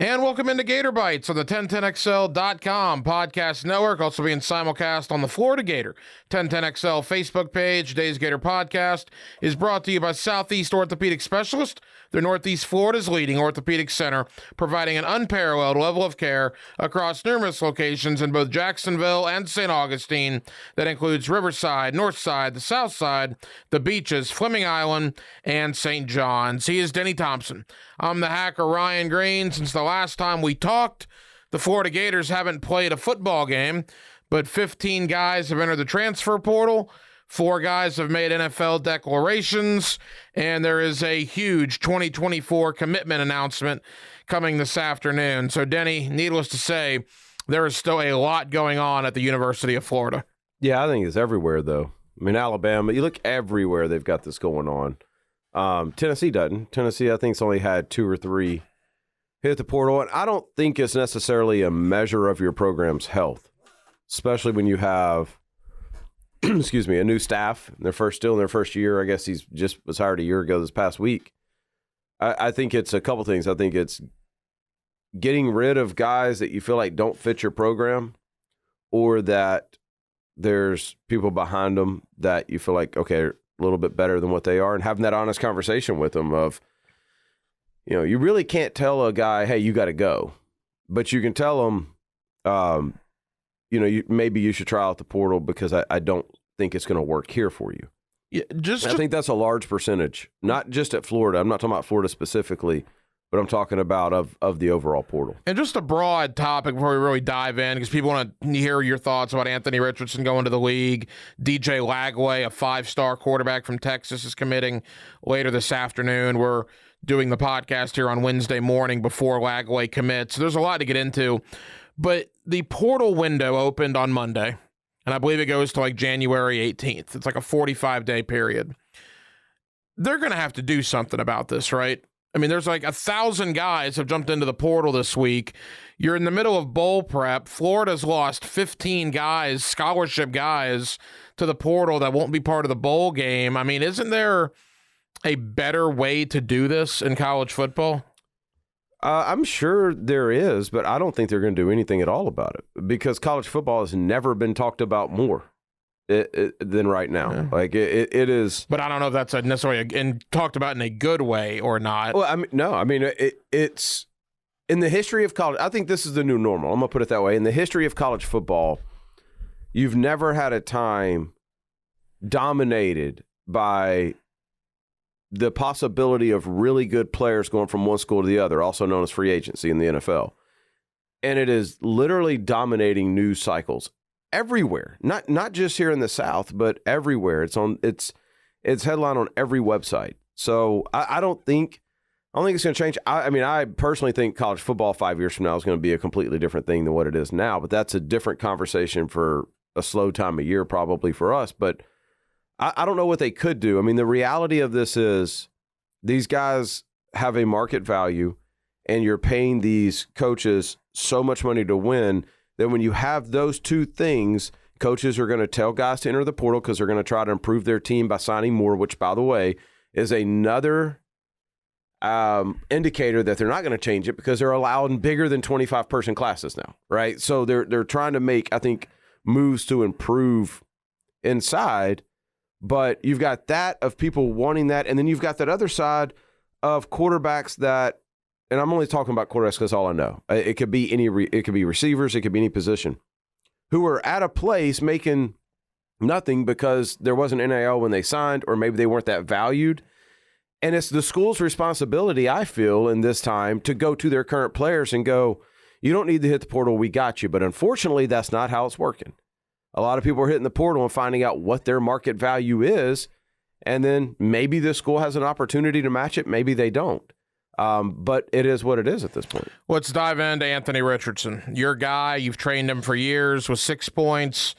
And welcome into Gator Bytes on the 1010XL.com podcast network, also being simulcast on the Florida Gator 1010XL Facebook page. Today's Gator podcast is brought to you by Southeast Orthopedic Specialists. They're Northeast Florida's leading orthopedic center, providing an unparalleled level of care across numerous locations in both Jacksonville and St. Augustine. That includes Riverside, Northside, the South Side, the beaches, Fleming Island, and St. John's. He is Denny Thompson. I'm the hacker, Ryan Green. Since the last time we talked, the Florida Gators haven't played a football game, but 15 guys have entered the transfer portal. 4 guys have made NFL declarations, and there is a huge 2024 commitment announcement coming this afternoon. So, Denny, needless to say, there is still a lot going on at the University of Florida. Yeah, I think it's everywhere, though. I mean, Alabama, you look everywhere, they've got this going on. Tennessee doesn't. Tennessee, I think, has only had 2 or 3 hit the portal, and I don't think it's necessarily a measure of your program's health, especially when you have excuse me, a new staff. Still in their first year. I guess he's just was hired a year ago this past week. I think it's a couple things. I think it's getting rid of guys that you feel like don't fit your program, or that there's people behind them that you feel like, okay, a little bit better than what they are, and having that honest conversation with them of, you really can't tell a guy, hey, you got to go, but you can tell them, maybe you should try out the portal because I don't think it's going to work here for you. Yeah, I think that's a large percentage, not just at Florida. I'm not talking about Florida specifically, but I'm talking about of the overall portal. And just a broad topic before we really dive in, because people want to hear your thoughts about Anthony Richardson going to the league. DJ Lagway, a 5-star quarterback from Texas, is committing later this afternoon. We're doing the podcast here on Wednesday morning before Lagway commits. So there's a lot to get into. But the portal window opened on Monday, and I believe it goes to like January 18th. It's like a 45-day period. They're going to have to do something about this, right? I mean, there's like 1,000 guys have jumped into the portal this week. You're in the middle of bowl prep. Florida's lost 15 guys, scholarship guys, to the portal that won't be part of the bowl game. I mean, isn't there a better way to do this in college football? I'm sure there is, but I don't think they're going to do anything at all about it, because college football has never been talked about more than right now. Yeah. Like it is. But I don't know if that's necessarily talked about in a good way or not. Well, it's in the history of college. I think this is the new normal. I'm going to put it that way. In the history of college football, you've never had a time dominated by the possibility of really good players going from one school to the other, also known as free agency in the NFL. And it is literally dominating news cycles everywhere. Not just here in the South, but everywhere. It's headline on every website. So I don't think it's going to change. I personally think college football 5 years from now is going to be a completely different thing than what it is now, but that's a different conversation for a slow time of year probably for us. But I don't know what they could do. I mean, the reality of this is these guys have a market value, and you're paying these coaches so much money to win that when you have those two things, coaches are going to tell guys to enter the portal because they're going to try to improve their team by signing more, which, by the way, is another indicator that they're not going to change it because they're allowing bigger than 25-person classes now, right? So they're trying to make, I think, moves to improve inside. But you've got that of people wanting that, and then you've got that other side of quarterbacks that, and I'm only talking about quarterbacks because all I know. It could be it could be receivers, it could be any position, who are at a place making nothing because there wasn't NIL when they signed, or maybe they weren't that valued. And it's the school's responsibility, I feel, in this time to go to their current players and go, you don't need to hit the portal, we got you. But unfortunately, that's not how it's working. A lot of people are hitting the portal and finding out what their market value is, and then maybe the school has an opportunity to match it, maybe they don't. But it is what it is at this point. Let's dive into Anthony Richardson. Your guy, you've trained him for years with 6 points.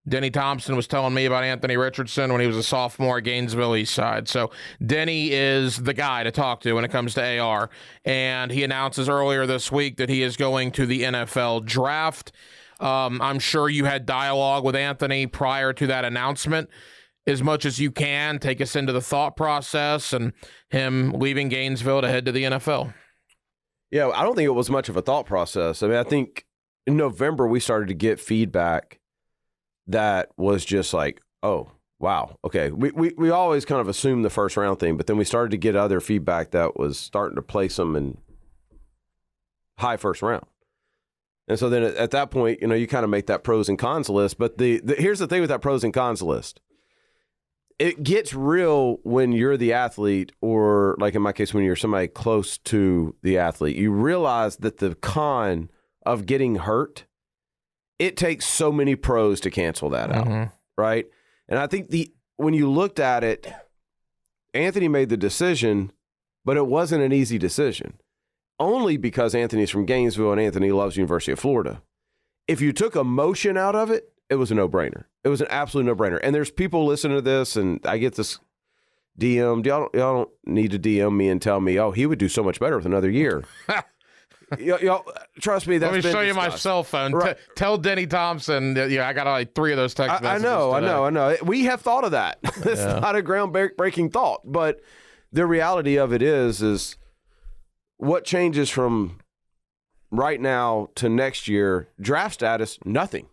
Denny Thompson was telling me about Anthony Richardson when he was a sophomore at Gainesville East Side. So Denny is the guy to talk to when it comes to AR. And he announces earlier this week that he is going to the NFL draft. I'm sure you had dialogue with Anthony prior to that announcement. As much as you can, take us into the thought process and him leaving Gainesville to head to the NFL. Yeah, I don't think it was much of a thought process. I mean, I think in November we started to get feedback that was just like, oh, wow, okay. We always kind of assumed the first round thing, but then we started to get other feedback that was starting to place them in high first round. And so then at that point, you kind of make that pros and cons list. But here's the thing with that pros and cons list. It gets real when you're the athlete, or like in my case, when you're somebody close to the athlete. You realize that the con of getting hurt, it takes so many pros to cancel that out, right? And I think when you looked at it, Anthony made the decision, but it wasn't an easy decision. Only because Anthony's from Gainesville and Anthony loves University of Florida. If you took emotion out of it, it was a no-brainer. It was an absolute no-brainer. And there's people listening to this, and I get this DM. Y'all don't need to DM me and tell me, oh, he would do so much better with another year. y'all, trust me, that's Let me show you my cell phone. Right. Tell Denny Thompson that, I got like 3 of those text messages I know. We have thought of that. It's not a groundbreaking thought. But the reality of it is what changes from right now to next year? Draft status, nothing.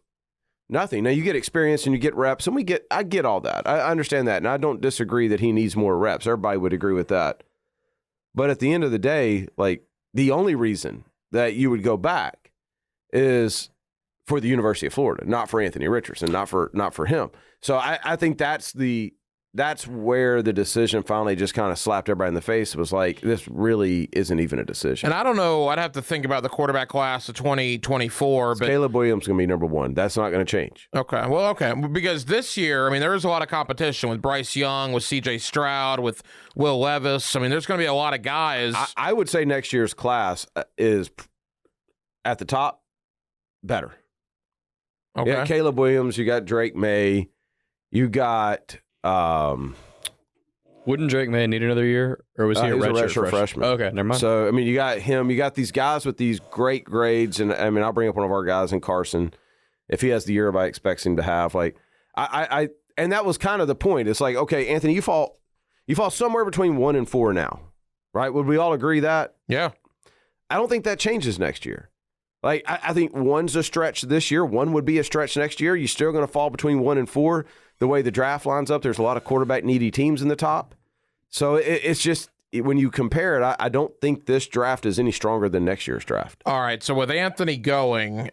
Now you get experience and you get reps, and I get all that. I understand that, and I don't disagree that he needs more reps. Everybody would agree with that. But at the end of the day, like, the only reason that you would go back is for the University of Florida, not for Anthony Richardson, not for him. So I think that's where the decision finally just kind of slapped everybody in the face. It was like, this really isn't even a decision. And I don't know, I'd have to think about the quarterback class of 2024. But Caleb Williams is going to be number 1. That's not going to change. Okay. Because this year, I mean, there is a lot of competition with Bryce Young, with C.J. Stroud, with Will Levis. I mean, there's going to be a lot of guys. I would say next year's class is at the top better. Okay. Yeah, Caleb Williams, you got Drake May, you got... Wouldn't Drake May need another year, or was he a redshirt freshman? Okay, never mind. So, I mean, you got him. You got these guys with these great grades, and I mean, I'll bring up one of our guys in Carson. If he has the year everybody expects him to have, like, and that was kind of the point. It's like, okay, Anthony, you fall somewhere between 1 and 4 now, right? Would we all agree that? Yeah. I don't think that changes next year. Like, I think 1's a stretch this year. 1 would be a stretch next year. You're still going to fall between 1 and 4. The way the draft lines up, there's a lot of quarterback needy teams in the top. So it's just, when you compare it, I don't think this draft is any stronger than next year's draft. All right. So with Anthony going,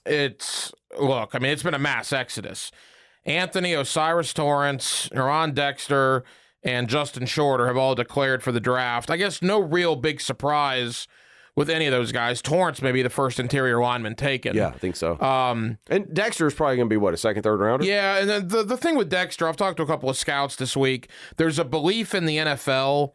it's been a mass exodus. Anthony, Osiris Torrance, Aaron Dexter, and Justin Shorter have all declared for the draft. I guess no real big surprise with any of those guys. Torrance may be the first interior lineman taken. Yeah, I think so. And Dexter is probably going to be, what, a second, third rounder? Yeah, and then the thing with Dexter, I've talked to a couple of scouts this week. There's a belief in the NFL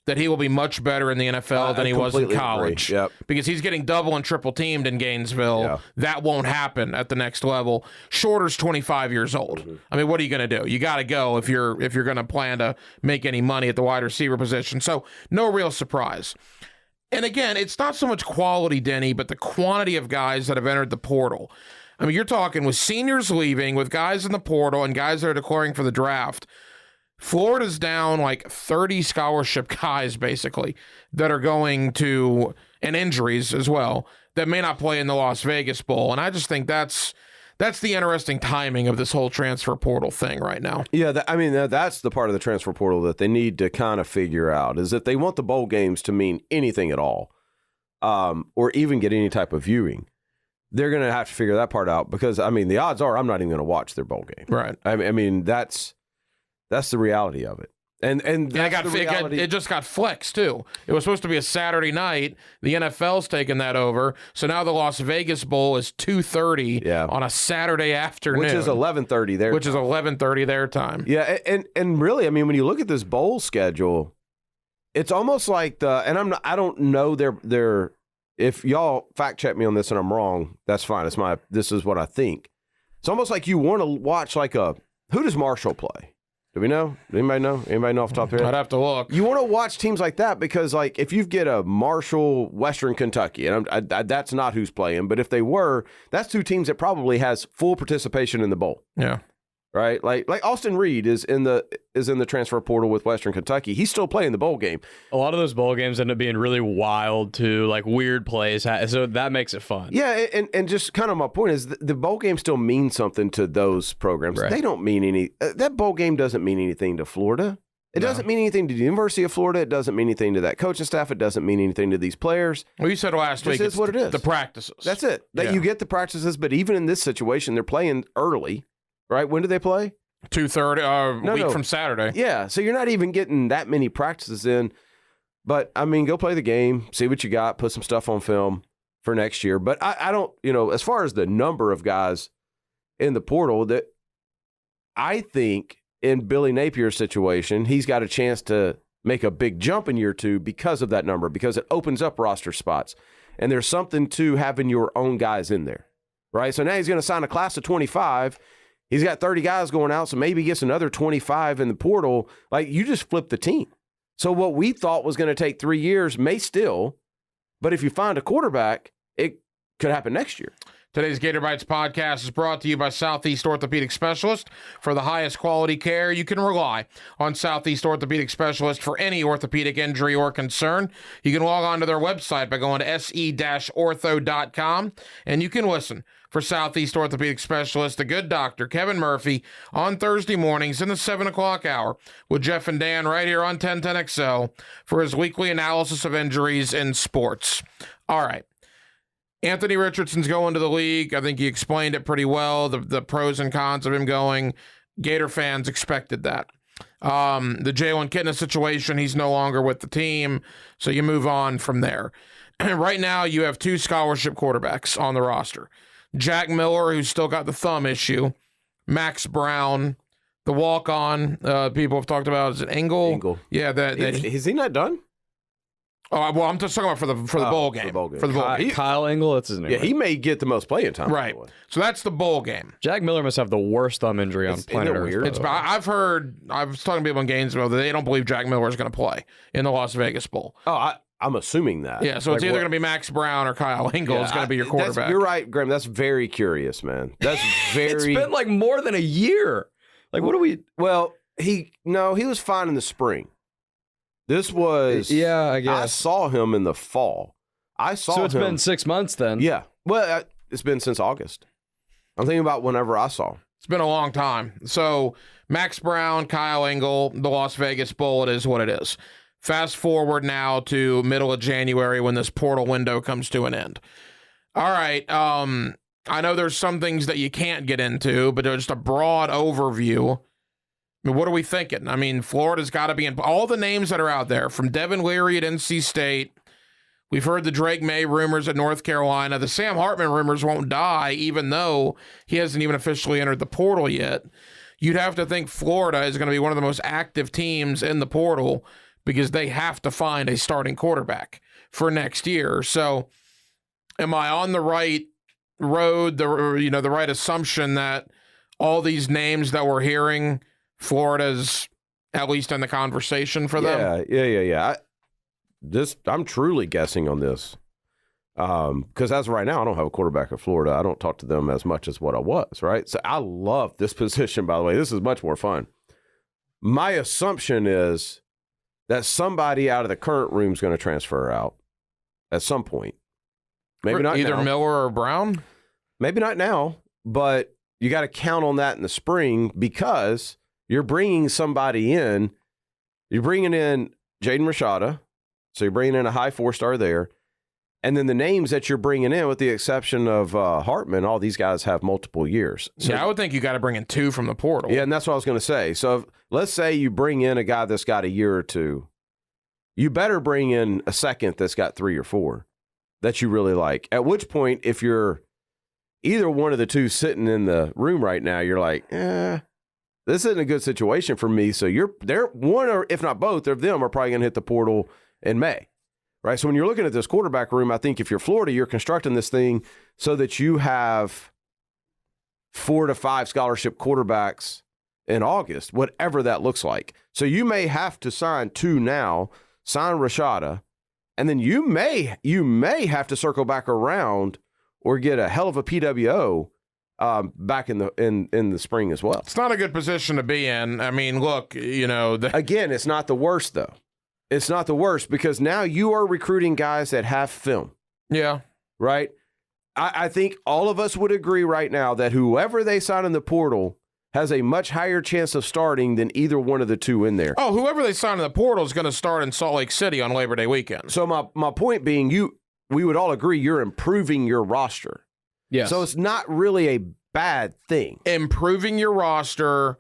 that he will be much better in the NFL than he was in college. Yep. Because he's getting double and triple teamed in Gainesville. Yeah. That won't happen at the next level. Shorter's 25 years old. Mm-hmm. I mean, what are you going to do? You got to go if you're going to plan to make any money at the wide receiver position. So no real surprise. And again, it's not so much quality, Denny, but the quantity of guys that have entered the portal. I mean, you're talking with seniors leaving, with guys in the portal, and guys that are declaring for the draft. Florida's down like 30 scholarship guys, basically, that are going to, and injuries as well, that may not play in the Las Vegas Bowl. And I just think that's the interesting timing of this whole transfer portal thing right now. Yeah, that's the part of the transfer portal that they need to kind of figure out, is if they want the bowl games to mean anything at all, or even get any type of viewing, they're going to have to figure that part out, because, I mean, the odds are I'm not even going to watch their bowl game. Right. I mean that's the reality of it. And it just got flexed, too. It was supposed to be a Saturday night. The NFL's taken that over. So now the Las Vegas Bowl is 2:30 on a Saturday afternoon. Which is 11:30 their time. Which is 11:30 their time. Yeah, and really, I mean, when you look at this bowl schedule, it's almost like I don't know their if y'all fact check me on this and I'm wrong, that's fine. This is what I think. It's almost like you want to watch who does Marshall play? Do we know? Anybody know? Anybody know off the top of their head? I'd have to look. You want to watch teams like that because, like, if you get a Marshall, Western Kentucky, and that's not who's playing, but if they were, that's 2 teams that probably has full participation in the bowl. Yeah. right? Like Austin Reed is in the transfer portal with Western Kentucky. He's still playing the bowl game. A lot of those bowl games end up being really wild too, like weird plays. So that makes it fun. Yeah, and just kind of my point is the bowl game still means something to those programs. Right. They don't mean any. That bowl game doesn't mean anything to Florida. It doesn't mean anything to the University of Florida. It doesn't mean anything to that coaching staff. It doesn't mean anything to these players. Well, you said last week it's what it is. The practices. That's it. You get the practices, but even in this situation, they're playing early, right? When do they play? 2:30 week from Saturday. Yeah, so you're not even getting that many practices in. But, I mean, go play the game, see what you got, put some stuff on film for next year. But I don't, as far as the number of guys in the portal, that I think in Billy Napier's situation, he's got a chance to make a big jump in year 2 because of that number, because it opens up roster spots. And there's something to having your own guys in there, right? So now he's going to sign a class of 25. He's got 30 guys going out, so maybe he gets another 25 in the portal. Like, you just flip the team. So what we thought was going to take 3 years may still, but if you find a quarterback, it could happen next year. Today's Gator Bytes podcast is brought to you by Southeast Orthopedic Specialists. For the highest quality care, you can rely on Southeast Orthopedic Specialists for any orthopedic injury or concern. You can log on to their website by going to se-ortho.com, and you can listen for Southeast Orthopedic Specialist, the good doctor, Kevin Murphy, on Thursday mornings in the 7 o'clock hour with Jeff and Dan right here on 1010XL for his weekly analysis of injuries in sports. All right. Anthony Richardson's going to the league. I think he explained it pretty well, the pros and cons of him going. Gator fans expected that. The Jalen Kitna situation, he's no longer with the team, so you move on from there. Right now, you have 2 scholarship quarterbacks on the roster. Jack Miller, who's still got the thumb issue. Max Brown, the walk-on. People have talked about, is it Engel? Engel. Yeah. Is he not done? Oh, well, I'm just talking about for the bowl game. For the bowl game. Kyle Engel, that's his name. Yeah, he may get the most playing time. Right. So that's the bowl game. Jack Miller must have the worst thumb injury on planet Earth. Weird? I was talking to people in Gainesville that they don't believe Jack Miller is going to play in the Las Vegas Bowl. Oh, I'm assuming that. Yeah, so it's either going to be Max Brown or Kyle Engel is going to be your quarterback. You're right, Graham. That's very curious, man. That's very. It's been like more than a year. Like, what do we? Well, he was fine in the spring. This was, I guess. I saw him in the fall. So it's been 6 months then. Yeah. Well, it's been since August. I'm thinking about whenever I saw him. It's been a long time. So Max Brown, Kyle Engel, the Las Vegas Bowl, it is what it is. Fast forward now to middle of January when this portal window comes to an end. All right. I know there's some things that you can't get into, but just a broad overview. I mean, what are we thinking? I mean, Florida's got to be in all the names that are out there, from Devin Leary at NC State. We've heard the Drake May rumors at North Carolina. The Sam Hartman rumors won't die, even though he hasn't even officially entered the portal yet. You'd have to think Florida is going to be one of the most active teams in the portal because they have to find a starting quarterback for next year. So am I on the right road, the right assumption that all these names that we're hearing, Florida's at least in the conversation for them? Yeah. I'm truly guessing on this because as of right now, I don't have a quarterback at Florida. I don't talk to them as much as what I was, right? So I love this position, by the way. This is much more fun. My assumption is that somebody out of the current room is going to transfer out at some point. Maybe not either now. Miller or Brown? Maybe not now, but you got to count on that in the spring because you're bringing somebody in. You're bringing in Jaden Rashada, so you're bringing in a high 4-star there. And then the names that you're bringing in, with the exception of Hartman, all these guys have multiple years. So, I would think you got to bring in 2 from the portal. Yeah, and that's what I was going to say. So let's say you bring in a guy that's got a year or 2. You better bring in a second that's got 3 or 4 that you really like. At which point, if you're either one of the 2 sitting in the room right now, you're like, this isn't a good situation for me. So they're one, or if not both of them, are probably going to hit the portal in May, right? So when you're looking at this quarterback room, I think if you're Florida, you're constructing this thing so that you have 4 to 5 scholarship quarterbacks in August, whatever that looks like. So you may have to sign 2 now, sign Rashada, and then you may have to circle back around or get a hell of a PWO back in the spring as well. It's not a good position to be in. I mean, look, Again, it's not the worst, though. It's not the worst because now you are recruiting guys that have film. Yeah. Right? I think all of us would agree right now that whoever they sign in the portal has a much higher chance of starting than either one of the two in there. Oh, whoever they sign in the portal is going to start in Salt Lake City on Labor Day weekend. So my point being, we would all agree you're improving your roster. Yes. So it's not really a bad thing. Improving your roster,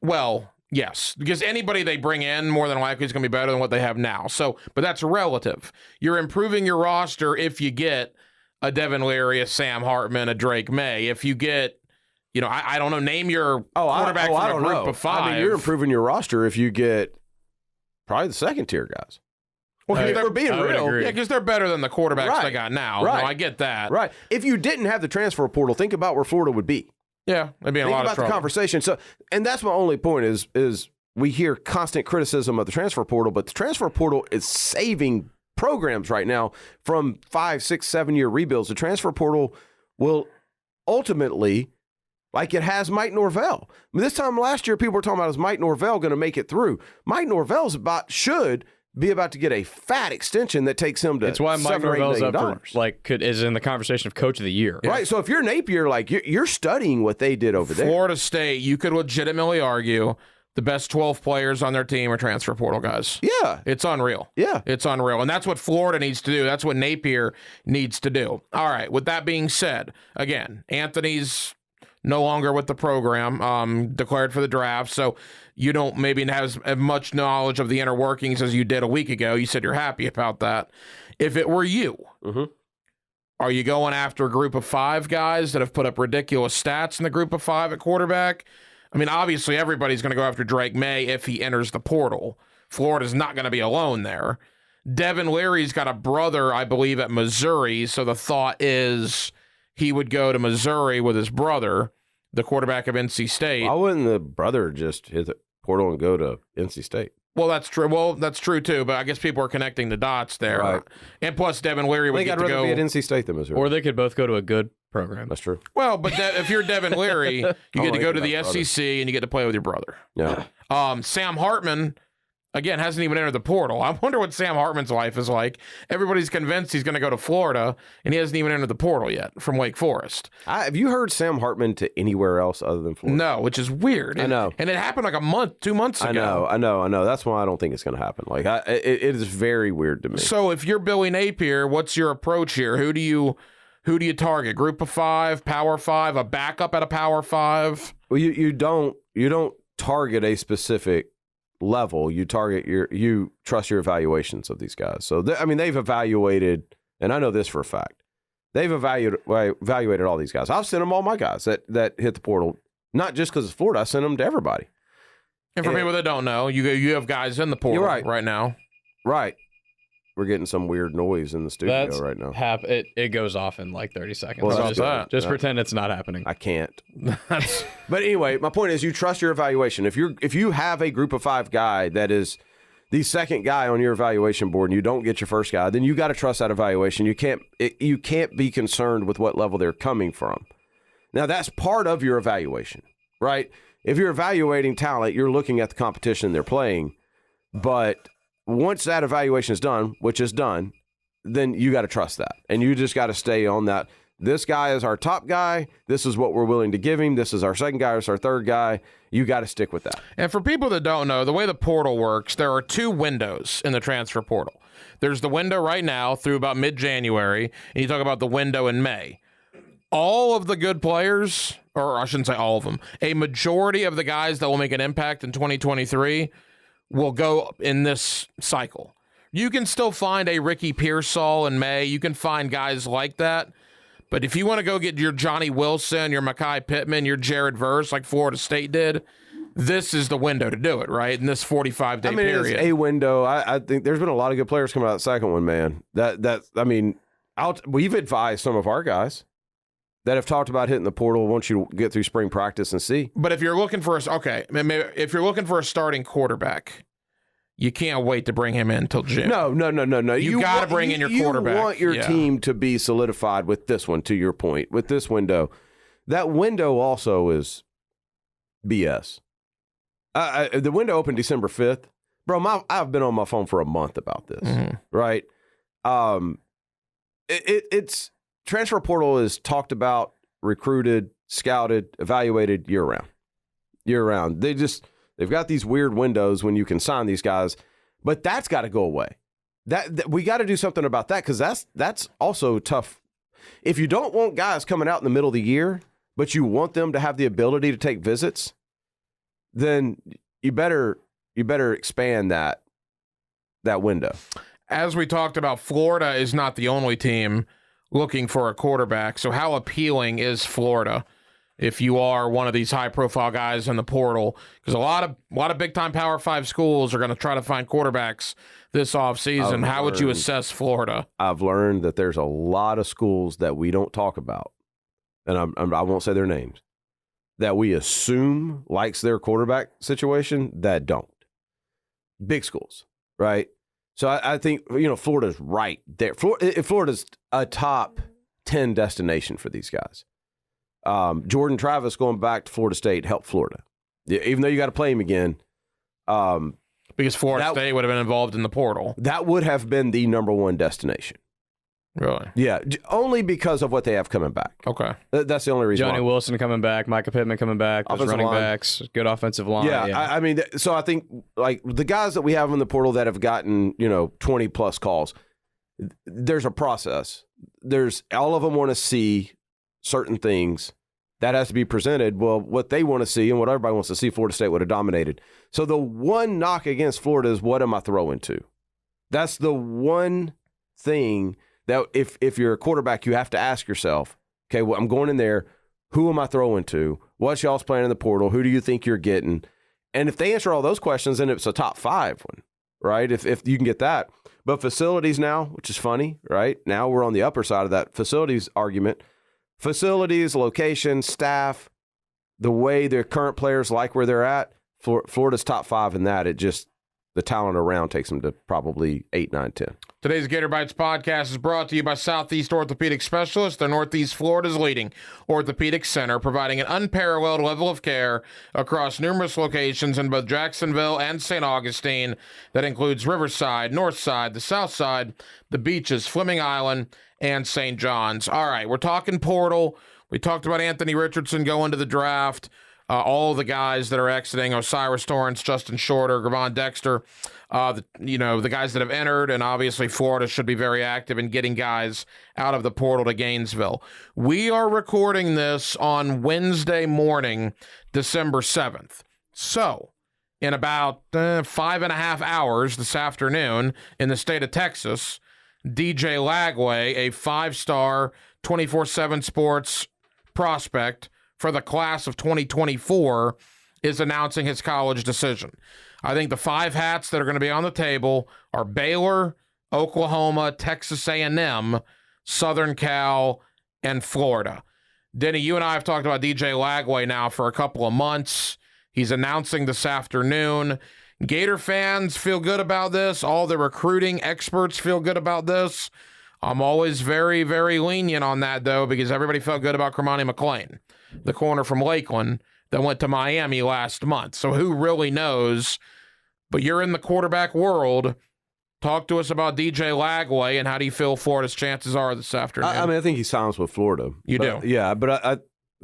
well, yes, because anybody they bring in more than likely is going to be better than what they have now. So, but that's relative. You're improving your roster if you get a Devin Leary, a Sam Hartman, a Drake May. If you get, I don't know, name your quarterback from a group of five. I mean, you're improving your roster if you get probably the second tier guys. Well, if we're being real. Yeah, because they're better than the quarterbacks they got now. Right. No, I get that. Right. If you didn't have the transfer portal, think about where Florida would be. Yeah, they'd be in a lot of trouble. Think about the conversation. So, and that's my only point is we hear constant criticism of the transfer portal, but the transfer portal is saving programs right now from 5, 6, 7-year rebuilds. The transfer portal will ultimately, like it has Mike Norvell. I mean, this time last year, people were talking about, is Mike Norvell going to make it through? Mike Norvell's should be about to get a fat extension that takes him to it's why Mike Norvell's up for, is in the conversation of Coach of the Year. Right. So if you're Napier, you're studying what they did over there. Florida State, you could legitimately argue the best 12 players on their team are transfer portal guys. Yeah. It's unreal. Yeah. It's unreal. And that's what Florida needs to do. That's what Napier needs to do. All right. With that being said, again, Anthony's no longer with the program, declared for the draft. So you don't maybe have as much knowledge of the inner workings as you did a week ago. You said you're happy about that. If it were you, are you going after a group of 5 guys that have put up ridiculous stats in the group of 5 at quarterback? I mean, obviously everybody's going to go after Drake May if he enters the portal. Florida's not going to be alone there. Devin Leary's got a brother, I believe, at Missouri. So the thought is he would go to Missouri with his brother, the quarterback of NC State. Why wouldn't the brother just hit the portal and go to NC State? Well, that's true. Well, that's true too. But I guess people are connecting the dots there. Right. And plus, Devin Leary would get to go. Be at NC State than Missouri. Or they could both go to a good program. That's true. Well, but if you're Devin Leary, you get to go to the SEC and you get to play with your brother. Yeah. Sam Hartman, again, hasn't even entered the portal. I wonder what Sam Hartman's life is like. Everybody's convinced he's going to go to Florida, and he hasn't even entered the portal yet from Wake Forest. Have you heard Sam Hartman to anywhere else other than Florida? No, which is weird. I know. And it happened like 2 months ago. I know. That's why I don't think it's going to happen. It is very weird to me. So if you're Billy Napier, what's your approach here? Who do you target? Group of 5, Power 5, a backup at a Power 5? Well, you don't target a specific level. You trust your evaluations of these guys. So they've evaluated, and I know this for a fact. They've evaluated all these guys. I've sent them all my guys that hit the portal, not just because it's Florida. I sent them to everybody. And for people that don't know, you have guys in the portal right now. Right. We're getting some weird noise in the studio right now. It goes off in like 30 seconds. Well, just pretend it's not happening. I can't. But anyway, my point is you trust your evaluation. If you have a group of 5 guy that is the second guy on your evaluation board and you don't get your first guy, then you got to trust that evaluation. You can't be concerned with what level they're coming from. Now, that's part of your evaluation, right? If you're evaluating talent, you're looking at the competition they're playing. But once that evaluation is done, which is done, then you got to trust that. And you just got to stay on that. This guy is our top guy. This is what we're willing to give him. This is our second guy. This is our third guy. You got to stick with that. And for people that don't know, the way the portal works, there are 2 windows in the transfer portal. There's the window right now through about mid-January, and you talk about the window in May. All of the good players, or I shouldn't say all of them, a majority of the guys that will make an impact in 2023 will go in this cycle. You can still find a Ricky Pearsall in May. You can find guys like that. But if you want to go get your Johnny Wilson, your Mekhi Pittman, your Jared Verse like Florida State did, this is the window to do it, right? In this 45-day period. It's a window. I think there's been a lot of good players coming out of the second one, man. We've advised some of our guys that have talked about hitting the portal once you get through spring practice and see. But if you're looking for if you're looking for a starting quarterback, you can't wait to bring him in until June. No. You got to bring in your quarterback. You want your team to be solidified with this one, to your point, with this window. That window also is BS. The window opened December 5th. Bro, I've been on my phone for a month about this, right? It's transfer portal is talked about, recruited, scouted, evaluated year round. They've got these weird windows when you can sign these guys, but that's got to go away. That we got to do something about that, because that's also tough. If you don't want guys coming out in the middle of the year, but you want them to have the ability to take visits, then you better expand that window. As we talked about, Florida is not the only team looking for a quarterback. So how appealing is Florida if you are one of these high-profile guys in the portal? Because a lot of big-time Power 5 schools are going to try to find quarterbacks this offseason. How would you assess Florida? I've learned that there's a lot of schools that we don't talk about, and I won't say their names, that we assume likes their quarterback situation that don't. Big schools, right? So I think, Florida's right there. Florida's a top 10 destination for these guys. Jordan Travis going back to Florida State helped Florida. Even though you got to play him again. Because Florida State would have been involved in the portal. That would have been the number one destination. Really? Yeah, only because of what they have coming back. Okay. That's the only reason. Johnny Wilson coming back, Micah Pittman coming back, those running backs, good offensive line. Yeah. I mean, so I think like the guys that we have in the portal that have gotten 20 plus calls, there's a process. All of them want to see certain things that has to be presented. Well, what they want to see and what everybody wants to see, Florida State would have dominated. So the one knock against Florida is, what am I throwing to? That's the one thing that if you're a quarterback, you have to ask yourself, okay, well, I'm going in there. Who am I throwing to? What's y'all's plan in the portal? Who do you think you're getting? And if they answer all those questions, then it's a top 5 one, right? If you can get that. But facilities now, which is funny, right? Now we're on the upper side of that facilities argument. Facilities, location, staff, the way their current players like where they're at, Florida's top 5 in that. The talent around takes them to probably 8, 9, 10. Today's Gator Bytes podcast is brought to you by Southeast Orthopedic Specialists. They're Northeast Florida's leading orthopedic center, providing an unparalleled level of care across numerous locations in both Jacksonville and St. Augustine. That includes Riverside, Northside, the South Side, the beaches, Fleming Island, and St. John's. All right, we're talking portal. We talked about Anthony Richardson going to the draft. All the guys that are exiting, Osiris Torrance, Justin Shorter, Gravon Dexter, the guys that have entered, and obviously Florida should be very active in getting guys out of the portal to Gainesville. We are recording this on Wednesday morning, December 7th. So, in about 5.5 hours this afternoon in the state of Texas, DJ Lagway, a 5-star 24/7 sports prospect for the class of 2024, is announcing his college decision. I think the 5 hats that are going to be on the table are Baylor, Oklahoma, Texas A&M, Southern Cal, and Florida. Denny, you and I have talked about DJ Lagway now for a couple of months. He's announcing this afternoon. Gator fans feel good about this. All the recruiting experts feel good about this. I'm always very, very lenient on that, though, because everybody felt good about Kermani McClain, the corner from Lakeland that went to Miami last month. So who really knows? But you're in the quarterback world. Talk to us about DJ Lagway, and how do you feel Florida's chances are this afternoon? I think he signs with Florida. You do? Yeah, but I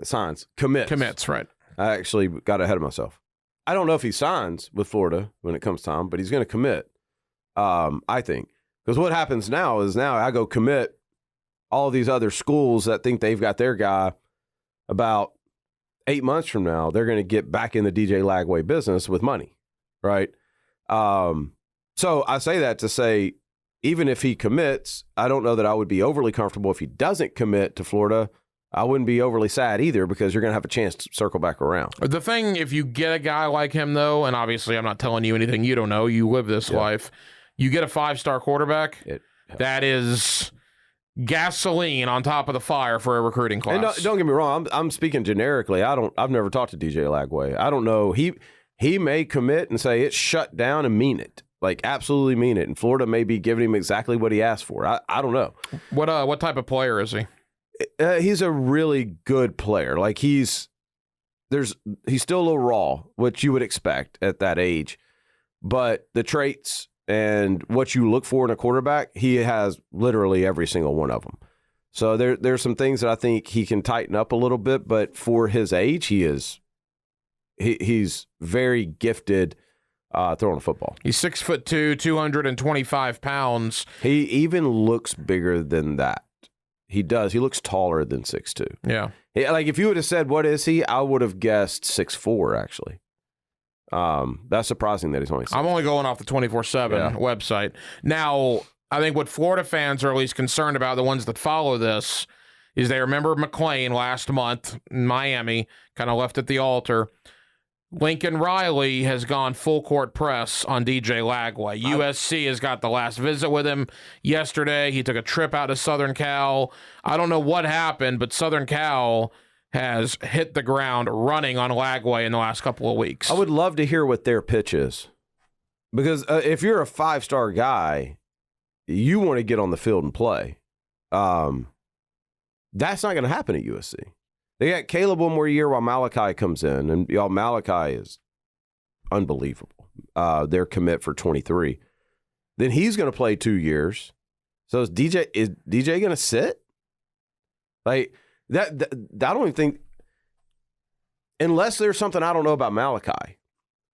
signs. Commits, right. I actually got ahead of myself. I don't know if he signs with Florida when it comes time, but he's going to commit, I think. Because what happens now is I go commit all these other schools that think they've got their guy. About 8 months from now, they're going to get back in the DJ Lagway business with money, right? So I say that to say, even if he commits, I don't know that I would be overly comfortable if he doesn't commit to Florida. I wouldn't be overly sad either, because you're going to have a chance to circle back around. The thing, if you get a guy like him, though, and obviously I'm not telling you anything you don't know, you live this life, you get a 5-star quarterback, that is gasoline on top of the fire for a recruiting class. And don't get me wrong, I'm speaking generically. I've never talked to DJ Lagway. I don't know. He may commit and say it's shut down and mean it. Like, absolutely mean it. And Florida may be giving him exactly what he asked for. I don't know. What type of player is he? He's a really good player. Like he's still a little raw, which you would expect at that age. But the traits and what you look for in a quarterback, he has literally every single one of them. So there's some things that I think he can tighten up a little bit. But for his age, he's very gifted throwing a football. He's 6'2", 225 pounds. He even looks bigger than that. He does. He looks taller than 6'2". Yeah. Like if you would have said, what is he? I would have guessed 6'4", actually. That's surprising that he's only 6'4". I'm only going off the 24/7 website. Now, I think what Florida fans are at least concerned about, the ones that follow this, is they remember McClain last month in Miami, kind of left at the altar. Lincoln Riley has gone full court press on DJ Lagway. USC has got the last visit with him yesterday. He took a trip out to Southern Cal. I don't know what happened, but Southern Cal has hit the ground running on Lagway in the last couple of weeks. I would love to hear what their pitch is. Because if you're a 5-star guy, you want to get on the field and play. That's not going to happen at USC. They got Caleb one more year while Malachi comes in, and y'all, Malachi is unbelievable. Their commit for 23. Then he's going to play 2 years. So is DJ going to sit? Like that, I don't even think, unless there's something I don't know about Malachi,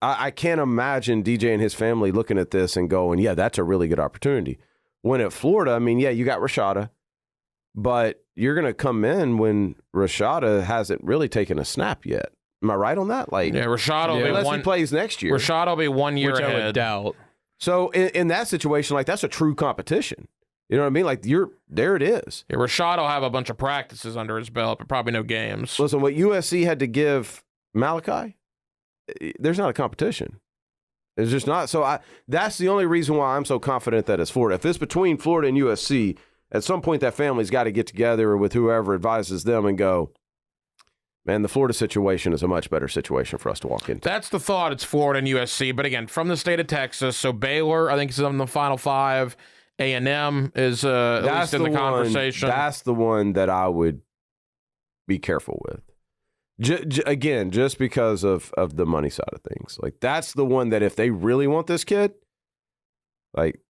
I can't imagine DJ and his family looking at this and going, yeah, that's a really good opportunity. When at Florida, I mean, yeah, you got Rashada. But you're going to come in when Rashada hasn't really taken a snap yet. Am I right on that? Like, yeah, Rashada will be unless he plays next year. Rashada will be 1 year Which ahead. I would doubt. So in that situation, like that's a true competition. You know what I mean? Like there it is. Yeah, Rashada will have a bunch of practices under his belt, but probably no games. Listen, what USC had to give Malachi, there's not a competition. It's just not. So that's the only reason why I'm so confident that it's Florida. If it's between Florida and USC, at some point, that family's got to get together with whoever advises them and go, man, the Florida situation is a much better situation for us to walk into. That's the thought. It's Florida and USC. But again, from the state of Texas, so Baylor, I think, is in the Final Five. A&M is at least in the conversation. That's the one that I would be careful with. Again, just because of the money side of things. Like, that's the one that if they really want this kid, like,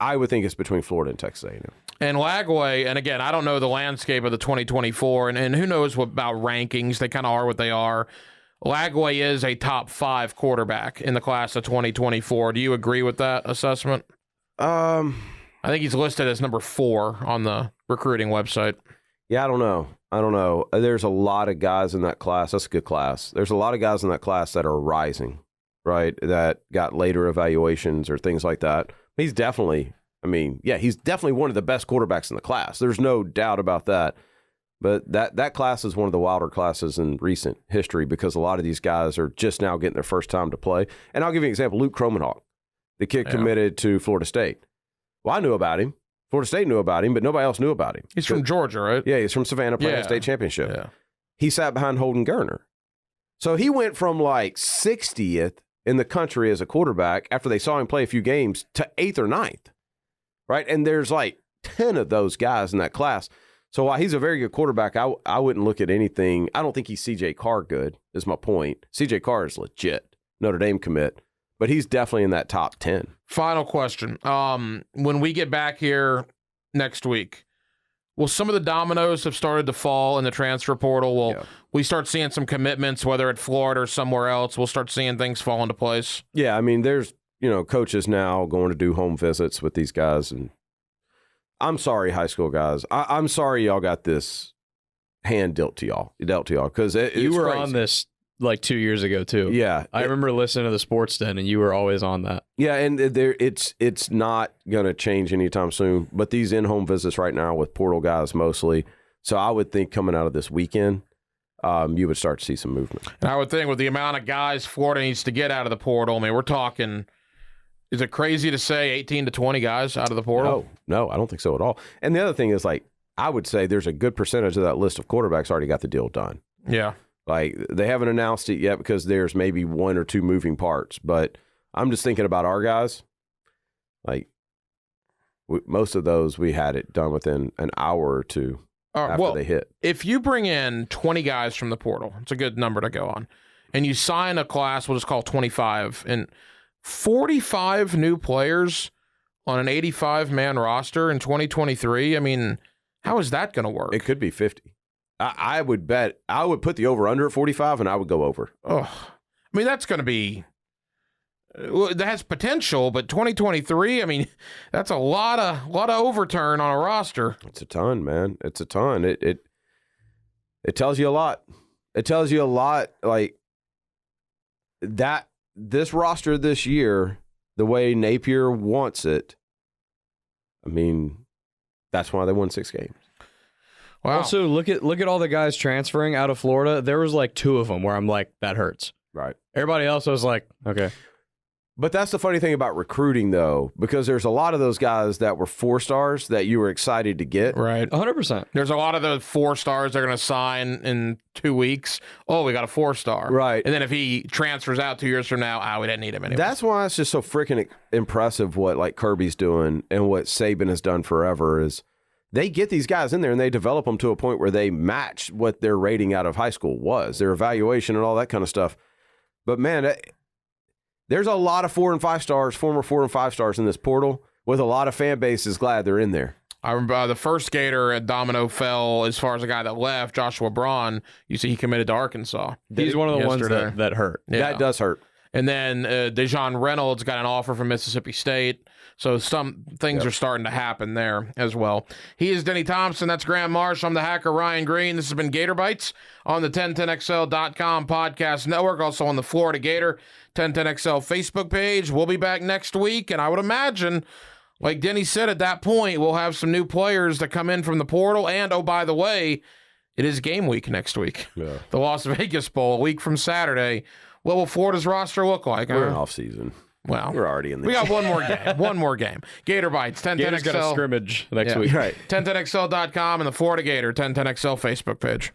I would think it's between Florida and Texas A&M. And Lagway, and again, I don't know the landscape of the 2024, and who knows about rankings. They kind of are what they are. Lagway is a top 5 quarterback in the class of 2024. Do you agree with that assessment? I think he's listed as number 4 on the recruiting website. Yeah, I don't know. There's a lot of guys in that class. That's a good class. There's a lot of guys in that class that are rising, right, that got later evaluations or things like that. He's definitely, he's definitely one of the best quarterbacks in the class. There's no doubt about that. But that class is one of the wilder classes in recent history because a lot of these guys are just now getting their first time to play. And I'll give you an example. Luke Kromenhoek, the kid committed to Florida State. Well, I knew about him. Florida State knew about him, but nobody else knew about him. He's from Georgia, right? Yeah, he's from Savannah, playing a state championship. Yeah. He sat behind Holden Geriner. So he went from like 60th in the country as a quarterback after they saw him play a few games to 8th or 9th, right? And there's like 10 of those guys in that class. So while he's a very good quarterback, I wouldn't look at anything. I don't think he's C.J. Carr good, is my point. C.J. Carr is legit, Notre Dame commit, but he's definitely in that top 10. Final question. When we get back here next week, will some of the dominoes have started to fall in the transfer portal? Will we start seeing some commitments, whether at Florida or somewhere else? We'll start seeing things fall into place? Yeah, there's coaches now going to do home visits with these guys. And I'm sorry, high school guys. I'm sorry y'all got this hand dealt to y'all. Because you were crazy. On this like 2 years ago, too. Yeah. I remember listening to the Sports Den, and you were always on that. Yeah, and it's not going to change anytime soon. But these in-home visits right now with portal guys mostly. So I would think coming out of this weekend, you would start to see some movement. And I would think with the amount of guys Florida needs to get out of the portal, we're talking, is it crazy to say 18 to 20 guys out of the portal? No, I don't think so at all. And the other thing is, like, I would say there's a good percentage of that list of quarterbacks already got the deal done. Yeah. Like, they haven't announced it yet because there's maybe 1 or 2 moving parts. But I'm just thinking about our guys. Like, most of those, we had it done within an hour or two after they hit. If you bring in 20 guys from the portal, it's a good number to go on, and you sign a class, we'll just call 25, and 45 new players on an 85-man roster in 2023, I mean, how is that going to work? It could be 50. I would bet, I would put the over-under at 45, and I would go over. Oh, I mean, that's going to be, that has potential, but 2023, I mean, that's a lot of overturn on a roster. It's a ton, man. It's a ton. It tells you a lot. It tells you a lot, like, that this roster this year, the way Napier wants it, I mean, that's why they won 6 games. Wow. Also, look at all the guys transferring out of Florida. There was like 2 of them where I'm like, that hurts. Right. Everybody else was like, okay. But that's the funny thing about recruiting, though, because there's a lot of those guys that were 4-stars that you were excited to get. Right. 100%. There's a lot of the 4-stars they're going to sign in 2 weeks. Oh, we got a 4-star. Right. And then if he transfers out 2 years from now, we didn't need him anymore. That's why it's just so freaking impressive what like Kirby's doing and what Saban has done forever is they get these guys in there and they develop them to a point where they match what their rating out of high school was, their evaluation and all that kind of stuff. But, man, there's a lot of 4 and 5 stars, former 4 and 5 stars in this portal with a lot of fan bases glad they're in there. I remember the first Gator at Domino fell as far as a guy that left, Joshua Braun. You see he committed to Arkansas. He's one of the yesterday. ones that hurt. Yeah. That does hurt. And then Dejon Reynolds got an offer from Mississippi State. So some things are starting to happen there as well. He is Denny Thompson. That's Graham Marsh. I'm the hacker, Ryan Green. This has been Gator Bytes on the 1010XL.com podcast network, also on the Florida Gator 1010XL Facebook page. We'll be back next week, and I would imagine, like Denny said, at that point, we'll have some new players that come in from the portal. And, oh, by the way, it is game week next week. Yeah. The Las Vegas Bowl, a week from Saturday. What will Florida's roster look like? We're in off season. Well, we're already in the We got one more game. One more game. Gator Bytes, 1010XL. Gator's got a scrimmage next week. Right. 1010XL.com and the Florida Gator 1010XL Facebook page.